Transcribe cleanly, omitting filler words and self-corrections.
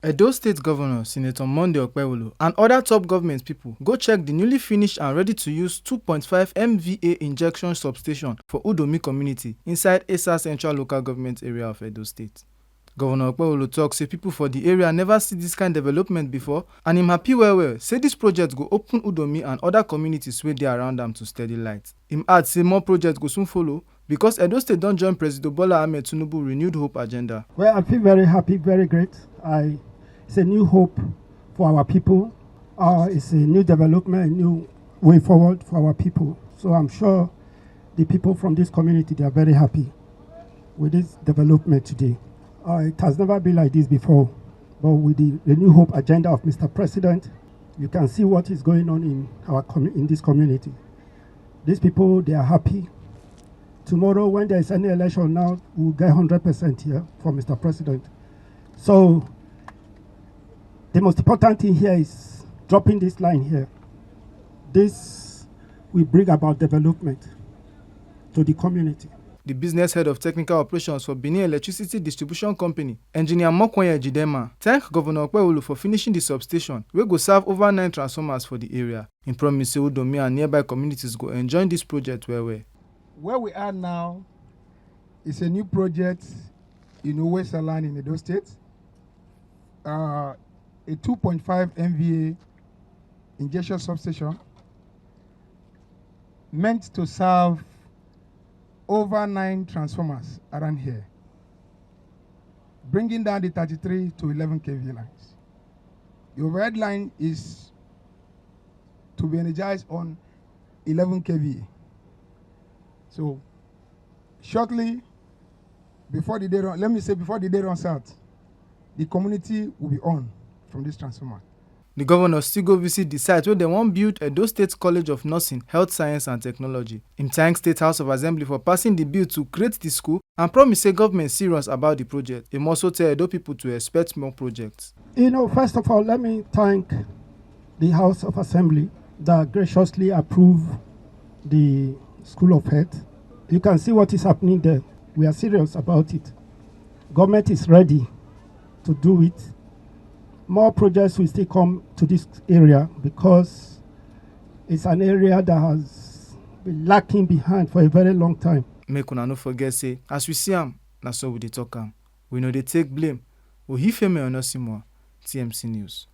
Edo State Governor Senator Gov Okpebholo and other top government people go check the newly finished and ready-to-use 2.5 MVA injection substation for Udomi community inside Edo Central local government area of Edo State. Governor Okpebholo tok say people for the area never see this kind development before, and him happy well say this project go open Udomi and other communities wey dey around am to steady light. Him add say more projects go soon follow because Edo State don join President Bola Ahmed Tinubu renewed hope agenda. Well, I feel very happy, very great. It's a new hope for our people. It's a new development, a new way forward for our people. So I'm sure the people from this community, they are very happy with this development today. It has never been like this before, but with the new hope agenda of Mr. President, you can see what is going on in this community. These people, they are happy. Tomorrow, when there is any election now, we'll get 100% here from Mr. President. So the most important thing here is dropping this line here. This will bring about development to the community. The business head of technical operations for Benin Electricity Distribution Company, Engineer Mokwonye Jidema, thank Governor Okpebholo for finishing the substation, wey go serve over 9 transformers for the area. He promised say Udomi and nearby communities go enjoy this project well. Where we are now is a new project in Western Land in Edo State. A 2.5 MVA injection substation meant to serve over 9 transformers around here, bringing down the 33 to 11 kV lines. The overhead line is to be energized on 11 kV. So shortly, before the day runs out, the community will be on from this transformer. The governor still go visit the site where they wan build Edo State College of Nursing, Health Science and Technology. Him thank State House of Assembly for passing the bill to create the school and promise say government serious about the project. Him also tell Edo people to expect more projects. First of all, let me thank the House of Assembly that graciously approved the School of Health. You can see what is happening there. We are serious about it. Government is ready to do it. More projects will still come to this area because it's an area that has been lacking behind for a very long time. Make una no forget say, as we see am, na so we dey talk am. We no dey take blame. Ohifeme Onosimo, TMC News.